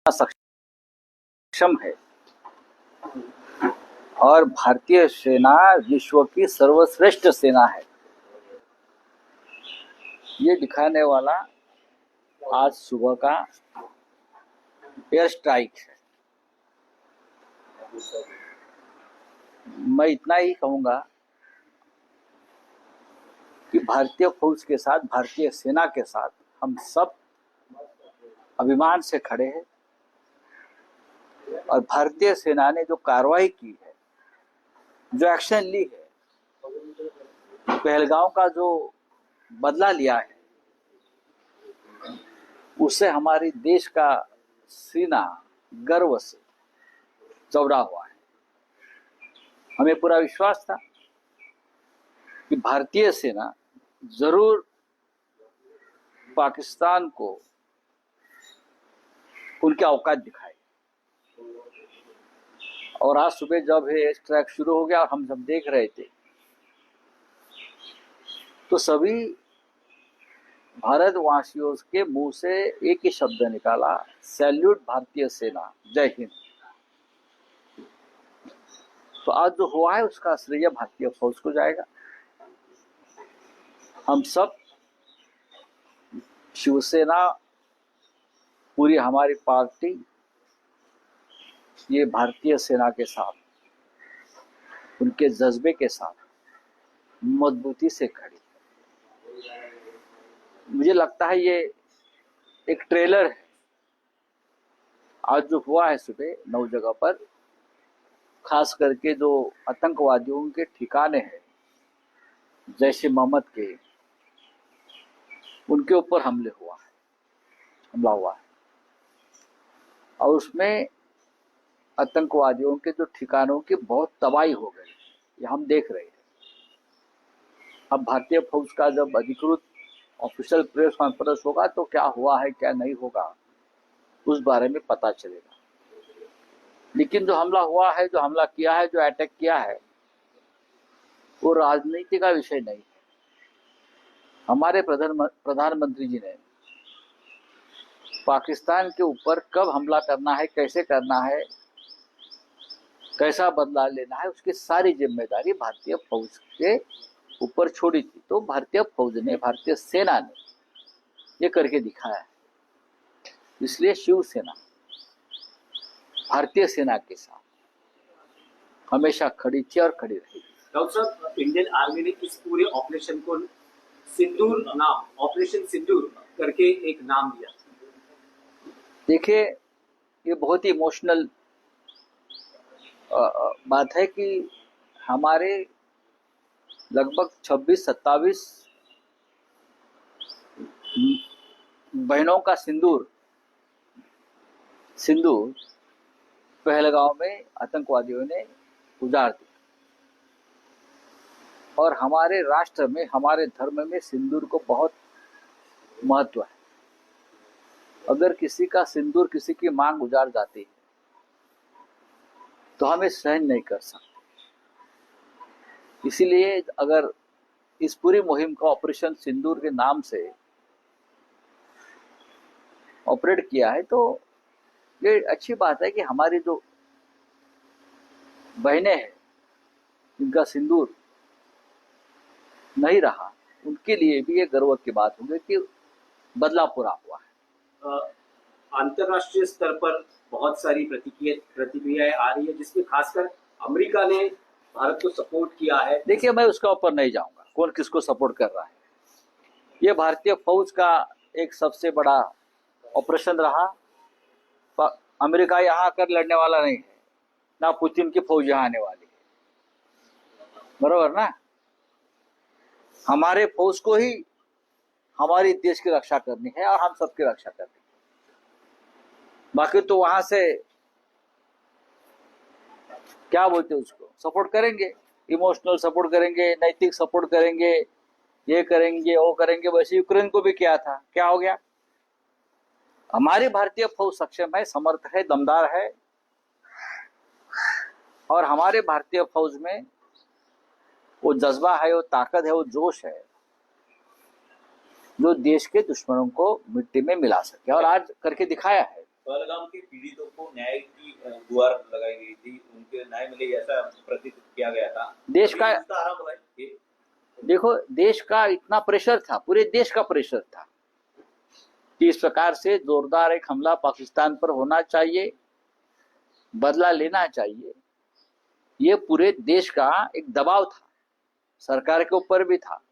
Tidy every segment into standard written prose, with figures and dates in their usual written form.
सक्षम है और भारतीय सेना विश्व की सर्वश्रेष्ठ सेना है, ये दिखाने वाला आज सुबह का एयर स्ट्राइक है। मैं इतना ही कहूंगा कि भारतीय फौज के साथ, भारतीय सेना के साथ हम सब अभिमान से खड़े हैं और भारतीय सेना ने जो कार्रवाई की है, जो एक्शन ली है, पहलगांव का जो बदला लिया है, उससे हमारी देश का सीना गर्व से चौड़ा हुआ है। हमें पूरा विश्वास था कि भारतीय सेना जरूर पाकिस्तान को उनके औकात दिखाए। और आज सुबह जब ये स्ट्राइक शुरू हो गया और हम सब देख रहे थे, तो सभी भारतवासियों के मुंह से एक ही शब्द निकाला, सैल्यूट भारतीय सेना, जय हिंद। तो आज जो हुआ है उसका श्रेय भारतीय फौज को जाएगा। हम सब शिवसेना, पूरी हमारी पार्टी ये भारतीय सेना के साथ, उनके जज्बे के साथ मजबूती से खड़ी। मुझे लगता है ये एक ट्रेलर है। आज जो हुआ है सुबह 9 जगह पर, खास करके जो आतंकवादियों के ठिकाने हैं, जैसे मोहम्मद के, उनके ऊपर हमला हुआ है और उसमें आतंकवादियों के जो ठिकानों की बहुत तबाही हो गई, ये हम देख रहे हैं। अब भारतीय फौज का जब अधिकृत ऑफिशियल प्रेस कॉन्फ्रेंस होगा तो क्या हुआ है क्या नहीं होगा उस बारे में पता चलेगा। लेकिन जो हमला हुआ है, जो हमला किया है, जो अटैक किया है, वो राजनीति का विषय नहीं है। हमारे प्रधानमंत्री जी ने पाकिस्तान के ऊपर कब हमला करना है, कैसे करना है, कैसा बदला लेना है, उसकी सारी जिम्मेदारी भारतीय फौज के ऊपर छोड़ी थी। तो भारतीय फौज ने, भारतीय सेना ने ये करके दिखाया है। इसलिए शिवसेना भारतीय सेना के साथ हमेशा खड़ी थी और खड़ी रहेगी। डॉक्टर साहब, इंडियन आर्मी ने इस पूरे ऑपरेशन को सिंदूर नाम, ऑपरेशन सिंदूर करके एक नाम दिया। देखिए, ये बहुत ही इमोशनल बात है कि हमारे लगभग 26-27 बहनों का सिंदूर पहलगांव में आतंकवादियों ने उजाड़ दिया। और हमारे राष्ट्र में, हमारे धर्म में सिंदूर को बहुत महत्व है। अगर किसी का सिंदूर, किसी की मांग उजाड़ जाती है तो हमें सहन नहीं कर सकते। इसीलिए अगर इस पूरी मुहिम को ऑपरेशन सिंदूर के नाम से ऑपरेट किया है तो ये अच्छी बात है कि हमारी जो बहनें हैं जिनका सिंदूर नहीं रहा, उनके लिए भी ये गर्व की बात होगी कि बदला पूरा हुआ है। अंतर्राष्ट्रीय स्तर पर बहुत सारी प्रतिक्रियाएं आ रही है, जिसमें खासकर अमेरिका ने भारत को सपोर्ट किया है। देखिए, मैं उसका ऊपर नहीं जाऊंगा कौन किसको सपोर्ट कर रहा है। ये भारतीय फौज का एक सबसे बड़ा ऑपरेशन रहा। अमेरिका यहाँ आकर लड़ने वाला नहीं है, ना पुतिन की फौज यहाँ आने वाली है, बराबर ना। हमारे फौज को ही हमारी देश की रक्षा करनी है और हम सबकी रक्षा करनी है। बाकी तो वहां से क्या बोलते हैं, उसको सपोर्ट करेंगे, इमोशनल सपोर्ट करेंगे, नैतिक सपोर्ट करेंगे, ये करेंगे वो करेंगे। वैसे यूक्रेन को भी किया था, क्या हो गया? हमारी भारतीय फौज सक्षम है, समर्थ है, दमदार है और हमारे भारतीय फौज में वो जज्बा है, वो ताकत है, वो जोश है जो देश के दुश्मनों को मिट्टी में मिला सके और आज करके दिखाया है। पहलगाम के पीड़ितों को न्याय की गुहार लगाई गई थी, उनके न्याय मिले ऐसा प्रतीत किया गया था। देश का उसका आरंभ है ये। देखो, देश का इतना प्रेशर था, पूरे देश का प्रेशर था कि इस प्रकार से जोरदार एक हमला पाकिस्तान पर होना चाहिए, बदला लेना चाहिए। ये पूरे देश का एक दबाव था, सरकार के ऊपर भी था,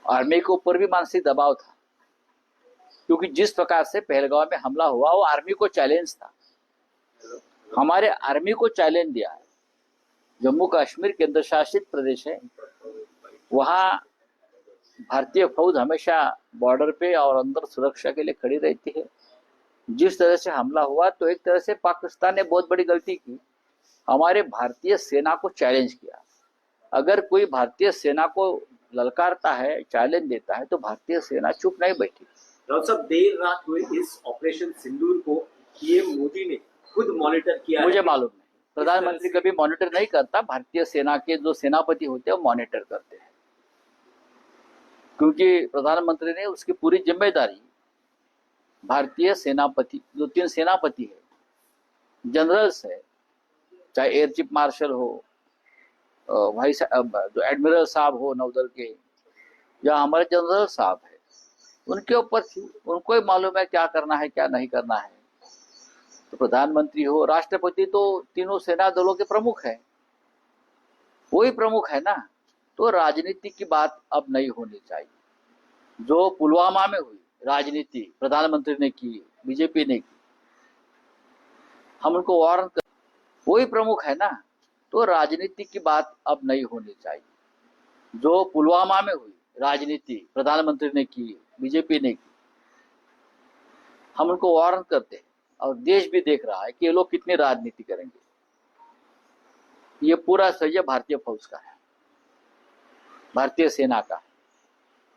आर्मी के ऊपर भी मानसिक दबाव था, क्योंकि जिस प्रकार से पहलगाम में हमला हुआ वो आर्मी को चैलेंज था। हमारे आर्मी को चैलेंज दिया है। जम्मू कश्मीर केंद्र शासित प्रदेश है, वहां भारतीय फौज हमेशा बॉर्डर पे और अंदर सुरक्षा के लिए खड़ी रहती है। जिस तरह से हमला हुआ तो एक तरह से पाकिस्तान ने बहुत बड़ी गलती की, हमारे भारतीय सेना को चैलेंज किया। अगर कोई भारतीय सेना को ललकारता है, चैलेंज देता है, तो भारतीय सेना चुप नहीं बैठी। राउत साहब, देर रात हुए इस ऑपरेशन सिंदूर को पीएम मोदी ने खुद मॉनिटर किया मुझे है। मालूम नहीं, प्रधानमंत्री कभी मॉनिटर नहीं करता, भारतीय सेना के जो सेनापति होते हैं वो मॉनिटर करते हैं, क्योंकि प्रधानमंत्री ने उसकी पूरी जिम्मेदारी भारतीय सेनापति, जो 3 सेनापति है, जनरल्स है, चाहे एयर चीफ मार्शल हो, वाइस जो एडमिरल साहब हो नौदल के, या हमारे जनरल साहब है, उनके ऊपर थी। उनको ही मालूम है क्या करना है क्या नहीं करना है। तो प्रधानमंत्री हो, राष्ट्रपति तो तीनों सेना दलों के प्रमुख है, वही प्रमुख है ना। तो राजनीति की बात अब नहीं होनी चाहिए। जो पुलवामा में हुई राजनीति प्रधानमंत्री ने की, बीजेपी ने की, हम उनको वार्न कर, वही प्रमुख है ना। तो राजनीति की बात अब नहीं होनी चाहिए। जो पुलवामा में हुई राजनीति प्रधानमंत्री ने की, बीजेपी ने की, हम उनको वार्न करते हैं, और देश भी देख रहा है कि ये लोग कितनी राजनीति करेंगे। ये पूरा श्रेय भारतीय फौज का है, भारतीय सेना का है।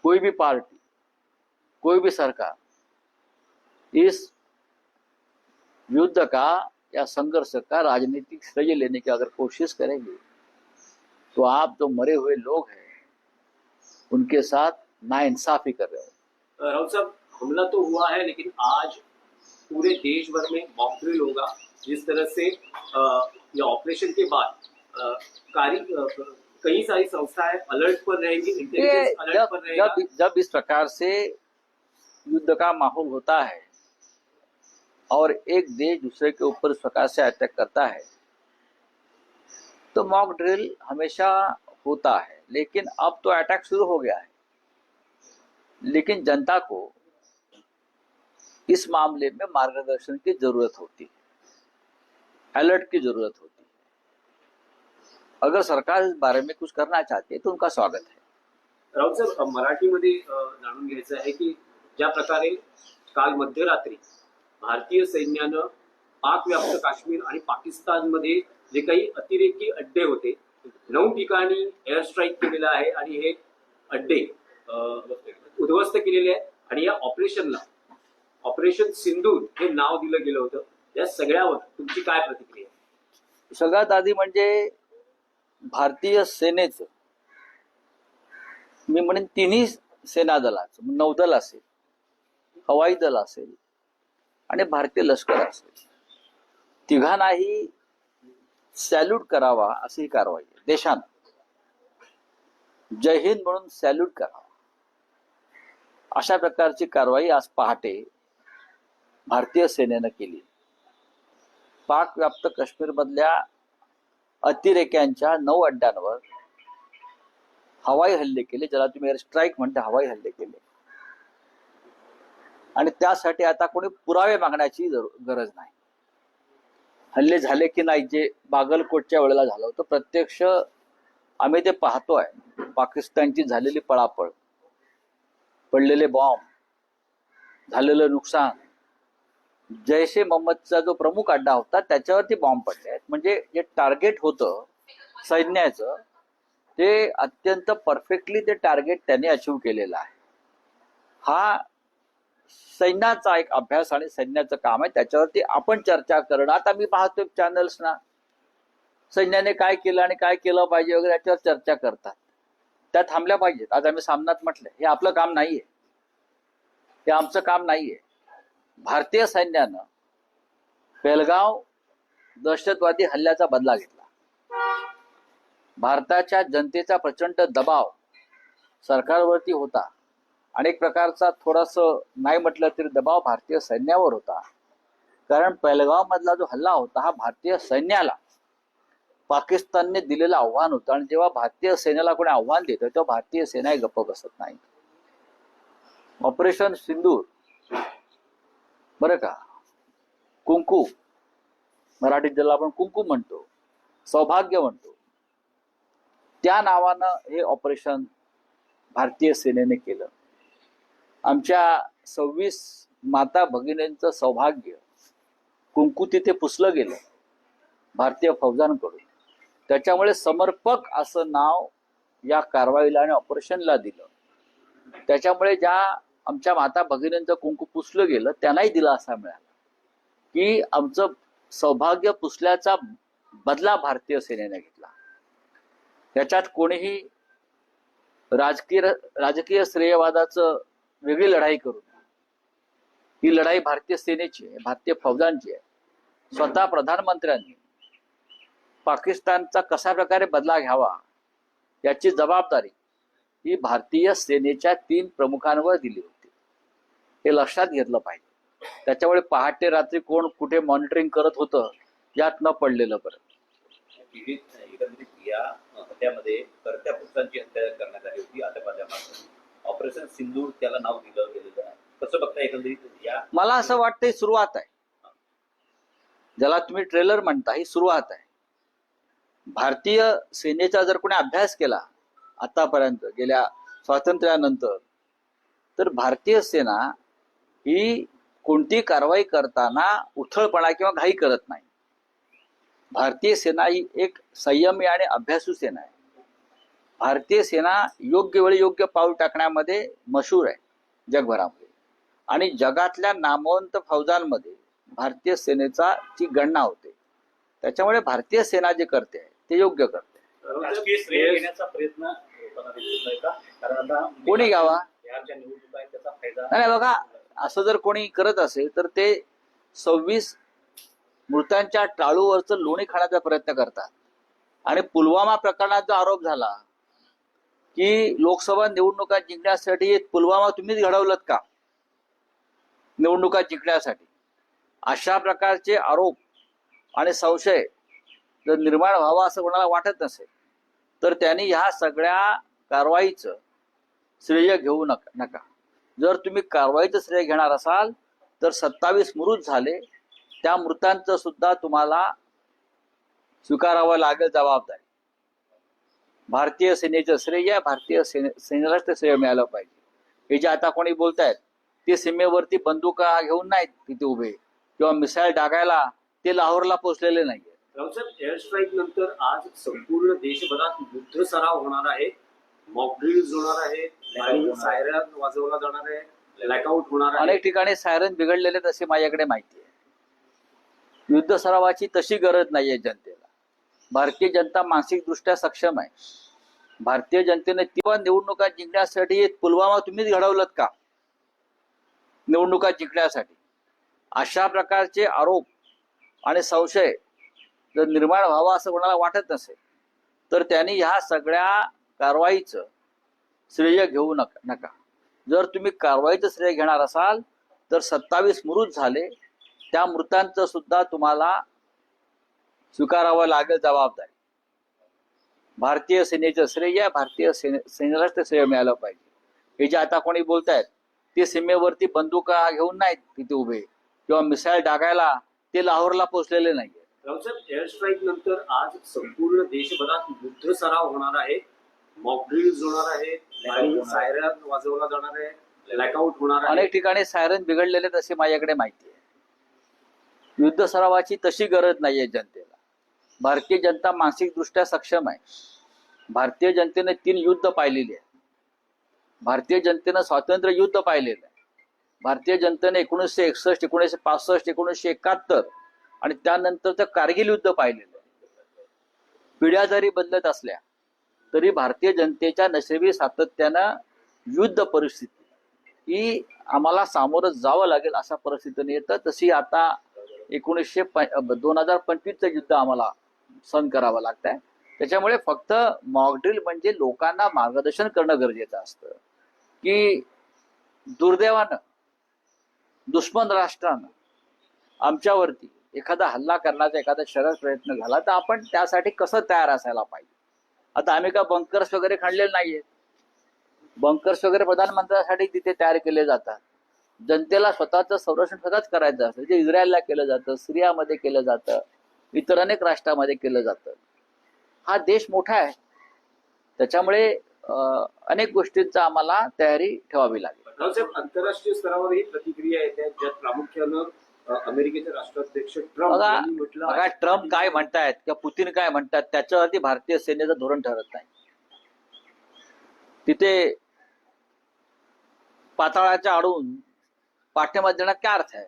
कोई भी पार्टी, कोई भी सरकार इस युद्ध का या संघर्ष का राजनीतिक श्रेय लेने की अगर कोशिश करेंगे तो आप जो मरे हुए लोग हैं उनके साथ नाइंसाफी कर रहे हो। राउत साहब, हमला तो हुआ है, लेकिन आज पूरे देश भर में मॉक ड्रिल होगा। जिस तरह से ये ऑपरेशन के बाद कई सारी संस्थाएं अलर्ट पर रहेंगी, इंटेलिजेंस अलर्ट पर रहेगा। जब इस प्रकार से युद्ध का माहौल होता है और एक देश दूसरे के ऊपर इस प्रकार से अटैक करता है तो मॉक ड्रिल हमेशा होता है। लेकिन अब तो अटैक शुरू हो गया है, लेकिन जनता को इस मामले में मार्गदर्शन की जरूरत होती है, अलर्ट की जरूरत होती है। अगर सरकार इस बारे में कुछ करना चाहती है तो उनका स्वागत है। राऊत साहेब, मराठीमध्ये जाणून घ्यायचं आहे की ज्या प्रकारे काल मध्यरात्री भारतीय सैन्यानं पाकव्याप्त काश्मीर आणि पाकिस्तानमध्ये जे काही अतिरेकी अड्डे होते 9 ठिकाणी एअर स्ट्राईक केलेला आहे आणि हे अड्डे उद्ध्वस्त केलेले आहेत आणि या ऑपरेशनला ऑपरेशन सिंदूर हे नाव दिलं गेलं होतं। या सगळ्यावर तुमची काय प्रतिक्रिया? सगळ्यात आधी म्हणजे भारतीय सेनेचं, मी म्हणेन तिन्ही सेना दलाचं, नौदल असेल, हवाई दल असेल आणि भारतीय लष्कर असेल, तिघांनाही सॅल्यूट करावा अशी ही कारवाई आहे। देशानं जय हिंद म्हणून सॅल्यूट करावा अशा प्रकारची कारवाई आज पहाटे भारतीय सेनेनं केली। पाक व्याप्त काश्मीर मधल्या अतिरेक्यांच्या 9 अड्ड्यांवर हवाई हल्ले केले, ज्याला तुम्ही एअर स्ट्राईक म्हणता, हवाई हल्ले केले। आणि त्यासाठी आता कोणी पुरावे मागण्याची गरज नाही। हल्ले झाले की नाही, जे बागलकोटच्या वेळेला झालं होतं, प्रत्यक्ष आम्ही ते पाहतोय। पाकिस्तानची झालेली पळापळ, पडलेले बॉम्ब, झालेलं नुकसान, जैश ए मोहम्मदचा जो प्रमुख अड्डा होता त्याच्यावरती बॉम्ब पडले आहेत। म्हणजे जे टार्गेट होतं सैन्याचं ते अत्यंत परफेक्टली ते टार्गेट त्यांनी अचीव केलेलं आहे। हा सैन्याचा एक अभ्यास आणि सैन्याचं काम आहे, त्याच्यावरती आपण चर्चा करणं। आता मी पाहतोय चॅनल्सना सैन्याने काय केलं आणि काय केलं पाहिजे वगैरे याच्यावर चर्चा करतात, त्या थांबल्या पाहिजेत। आज आम्ही सामनात म्हटलंय हे आपलं काम नाहीये, हे आमचं काम नाहीये। भारतीय सैन्यानं पेहलगाव दहशतवादी हल्ल्याचा बदला घेतला. भारताच्या जनतेचा प्रचंड दबाव सरकारवरती होता. अनेक प्रकारचा थोडंसं नाही म्हटलं तरी दबाव भारतीय सैन्यावर होता. कारण पेहलगाव मधला जो हल्ला होता हा भारतीय सैन्याला पाकिस्तानने दिलेलं आव्हान होतं. आणि जेव्हा भारतीय सैन्याला कोणी आव्हान देतं तेव्हा भारतीय सेना गप्प बसत नाही. ऑपरेशन सिंदूर बरं का, कुंकू, मराठीत ज्याला आपण कुंकू म्हणतो, सौभाग्य म्हणतो, त्या नावानं हे ऑपरेशन भारतीय सेनेने केलं. आमच्या 26 माता भगिनींचं सौभाग्य कुंकू तिथे पुसलं गेलं भारतीय फौजांकडून. त्याच्यामुळे समर्पक असं नाव या कारवाईला आणि ऑपरेशनला दिलं. त्याच्यामुळे ज्या आमच्या माता भगिनींचं कुंकू पुसलं गेलं त्यांनाही दिलासा मिळाला की आमचं सौभाग्य पुसल्याचा बदला भारतीय सेनेने घेतला. त्याच्यात कोणीही राजकीय श्रेयवादाचं वेगळी लढाई करून, ही लढाई भारतीय सेनेची आहे, भारतीय फौजांची आहे. स्वतः प्रधानमंत्र्यांनी पाकिस्तानचा कशा प्रकारे बदला घ्यावा याची जबाबदारी ही भारतीय सेनेच्या 3 प्रमुखांवर दिली होती. हे लक्षात घेतलं पाहिजे. त्याच्यामुळे पहाटे रात्री कोण कुठे मॉनिटरिंग करत होतं यात न पडलेलं बरं. एकंदरीत या हल्ल्यामध्ये करत्या पुरुषांची हत्या करण्यात आली होती आतंकवाद्यांमार्फत. ऑपरेशन सिंदूर त्याला नाव दिलं गेलेलं आहे. कसं बघता एकंदरीत या? मला असं वाटतं सुरुवात आहे. ज्याला तुम्ही ट्रेलर म्हणता ही सुरुवात आहे. भारतीय सेनेचा जर कोणी अभ्यास केला आतापर्यंत गेल्या स्वातंत्र्यानंतर तर भारतीय सेना ही कोणती कारवाई करताना उथळपणा किंवा घाई करत नाही. भारतीय सेना ही एक संयमी आणि अभ्यासू सेना आहे. भारतीय सेना योग्य वेळी योग्य पाऊल टाकण्यामध्ये मशहूर आहे जगभरामध्ये. आणि जगातल्या नामवंत फौजांमध्ये भारतीय सेनेचा ची गणना होते. त्याच्यामुळे भारतीय सेना जे करते ते योग्य करते. राजकीय श्रेय घेण्याचा प्रयत्न होताना दिसत नाही का? कारण आता कोणी घ्यावा बिहारच्या निवडणुका आहेत, त्याचा फायदा नाही बघा. असं जर कोणी करत असेल तर ते 26 मृतांच्या टाळूवरचं लोणी खाण्याचा प्रयत्न करतात. आणि पुलवामा प्रकरणात जो आरोप झाला की लोकसभा निवडणुका जिंकण्यासाठी पुलवामा तुम्हीच घडवलं का निवडणुका जिंकण्यासाठी, अशा प्रकारचे आरोप आणि संशय जर निर्माण व्हावा असं कोणाला वाटत नसेल तर त्यांनी ह्या सगळ्या कारवाईचं श्रेय घेऊ नका. जर तुम्ही कारवाईचं श्रेय घेणार असाल तर 27 मृत झाले त्या मृतांचं सुद्धा तुम्हाला स्वीकारावं लागेल जबाबदारी. भारतीय सेनेचं श्रेय भारतीय सेनेलाच ते श्रेय मिळालं पाहिजे. हे जे आता कोणी बोलतायत ते सीमेवरती बंदुका घेऊन नाहीत तिथे उभे किंवा मिसाईल डागायला ते लाहोरला पोहोचलेले नाहीये. राऊतसाहेब, एअर स्ट्राईक नंतर आज संपूर्ण देशभरात युद्ध सराव होणार आहे, मॉक ड्रिल्स होणार आहेत आणि सायरन वाजवला जाणार आहे, ब्लॅकआउट होणार आहे. अनेक ठिकाणी सायरन बिघडलेले असे माझ्याकडे माहिती आहे. युद्ध सरावाची तशी गरज नाहीये जनतेला. भारतीय जनता मानसिकदृष्ट्या सक्षम आहे. भारतीय जनतेने तेव्हा निवडणुका जिंकण्यासाठी पुलवामा तुम्हीच घडवलं का निवडणुका जिंकण्यासाठी, अशा प्रकारचे आरोप आणि संशय जर निर्माण व्हावा असं कोणाला वाटत नसेल तर त्यांनी ह्या सगळ्या कारवाईचं श्रेय घेऊ नका. जर तुम्ही कारवाईचं श्रेय घेणार असाल तर 27 मृत झाले त्या मृतांचं सुद्धा तुम्हाला स्वीकारावं लागेल जबाबदारी. भारतीय सेनेचं श्रेय भारतीय सेनेलाच ते श्रेय मिळालं पाहिजे. हे जे आता कोणी बोलतायत ते सीमेवरती बंदुका घेऊन नाहीत तिथे उभे किंवा मिसाईल डागायला ते लाहोरला पोहोचलेले नाहीये. राऊतसाहेब, एअर स्ट्राईक नंतर आज संपूर्ण देशभरात युद्ध सराव होणार आहे, मॉक ड्रिल्स होणार आहेत आणि सायरन वाजवला जाणार आहे, ब्लॅकआउट होणार आहे. अनेक ठिकाणी सायरन बिघडलेले असे माझ्याकडे माहिती आहे. युद्ध सरावाची तशी गरज नाहीये जनतेला. भारतीय जनता मानसिकदृष्ट्या सक्षम आहे. भारतीय जनतेने 3 युद्ध पाहिलेली आहे. भारतीय जनतेनं स्वातंत्र्य युद्ध पाहिलेलं आहे. भारतीय जनतेने 1961, 1965, 1971 आणि त्यानंतरचं कारगिल युद्ध पाहिलेलं आहे. पिढ्या जरी बदलत असल्या तरी भारतीय जनतेच्या नशिबी सातत्यानं युद्ध परिस्थिती की आम्हाला सामोरं जावं लागेल अशा परिस्थितीने येतं. तशी आता 2025चं युद्ध आम्हाला सहन करावं लागतंय. त्याच्यामुळे फक्त मॉकड्रिल म्हणजे लोकांना मार्गदर्शन करणं गरजेचं असतं की दुर्दैवानं दुश्मन राष्ट्रानं आमच्यावरती एखादा हल्ला करण्याचा एखादा शरद प्रयत्न झाला तर आपण त्यासाठी कसं तयार असायला पाहिजे. आता आम्ही का बंकर्स वगैरे खणलेले नाहीयेत. बंकर्स वगैरे प्रधानमंत्र्यांसाठी तिथे तयार केले जातात. जनतेला स्वतःचं संरक्षण स्वतःच करायचं असतं, जे इस्रायलला केलं जातं, सिरियामध्ये केलं जातं, इतर अनेक राष्ट्रामध्ये केलं जातं. हा देश मोठा आहे, त्याच्यामुळे अनेक गोष्टींचा आम्हाला तयारी ठेवावी लागेल. रावसाहेब, आंतरराष्ट्रीय स्तरावर ही प्रतिक्रिया येते ज्यात प्रामुख्यानं अमेरिकेचे राष्ट्राध्यक्ष ट्रम्प बघा यांनी म्हटलं बघा आहे ट्रम्प काय म्हणतायत किंवा पुतिन काय म्हणतात त्याच्यावरती भारतीय सेनेचं धोरण ठरत नाही. तिथे पाताळाच्या आडून पाठिंबा देण्यात काय अर्थ आहे.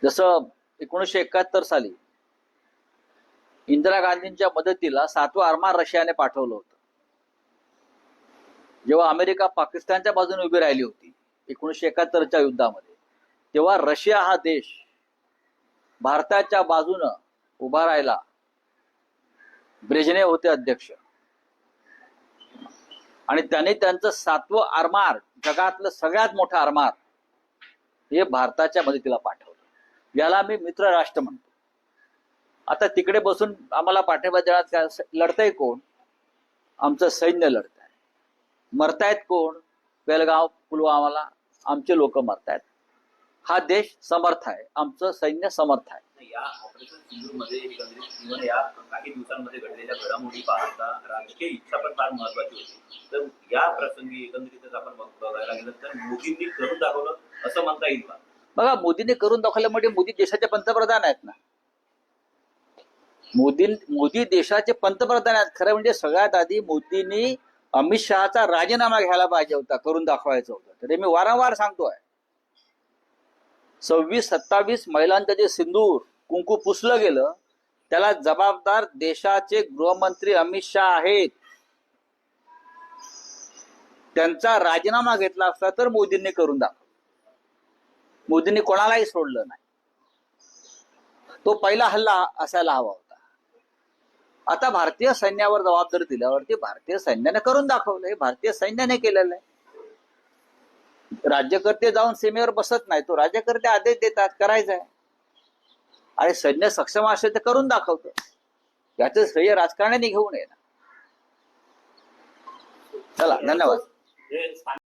जसं 1971 साली इंदिरा गांधींच्या मदतीला 7वं आरमार रशियाने पाठवलं होतं. जेव्हा अमेरिका पाकिस्तानच्या बाजूने उभी राहिली होती 1971च्या युद्धामध्ये, तेव्हा रशिया हा देश भारताच्या बाजूनं उभा राहिला. ब्रेझनेव होते अध्यक्ष आणि त्यांनी त्यांचं 7वं आरमार, जगातलं सगळ्यात मोठं आरमार, हे भारताच्या मदतीला पाठवलं. याला मी मित्र राष्ट्र म्हणतो. आता तिकडे बसून आम्हाला पाठिंबा देण्यात काय, लढतंय कोण? आमचं सैन्य लढतंय. मरतायत कोण? बेलगाव, पुलवामाला आमचे लोक मरतायत. हा देश समर्थ आहे, आमचं सैन्य समर्थ आहे. या ऑपरेशन सिंधूरमध्ये एकंदरीत या काही दिवसांमध्ये घडलेल्या घडामोडी पाहता राजकीय इच्छा पण फार महत्वाची होती. तर या प्रसंगी एकंदरीतच आपण बघायला गेलं तर मोदींनी करून दाखवलं असं म्हणता येईल का? बघा, मोदींनी करून दाखवलं म्हणजे मोदी देशाचे पंतप्रधान आहेत ना. मोदी देशाचे पंतप्रधान आहेत. खरं म्हणजे सगळ्यात आधी मोदींनी अमित शहाचा राजीनामा घ्यायला पाहिजे होता, करून दाखवायचं होतं. तरी मी वारंवार सांगतोय, 26-27 महिलांचं जे सिंदूर कुंकू पुसलं गेलं त्याला जबाबदार देशाचे गृहमंत्री अमित शहा आहेत. त्यांचा राजीनामा घेतला असता तर मोदींनी करून दाखवलं. मोदींनी कोणालाही सोडलं नाही. तो पहिला हल्ला असायला हवा होता. आता भारतीय सैन्यावर जबाबदारी दिल्यावरती भारतीय सैन्याने करून दाखवलं. हे भारतीय सैन्याने केलेलं आहे. राज्यकर्ते जाऊन सीमेवर बसत नाही, तो राज्यकर्ते आदेश देतात करायचं आहे आणि सैन्य सक्षम असेल तर करून दाखवतं. याचं श्रेय राजकारण्याने घेऊ नये ना. चला, धन्यवाद.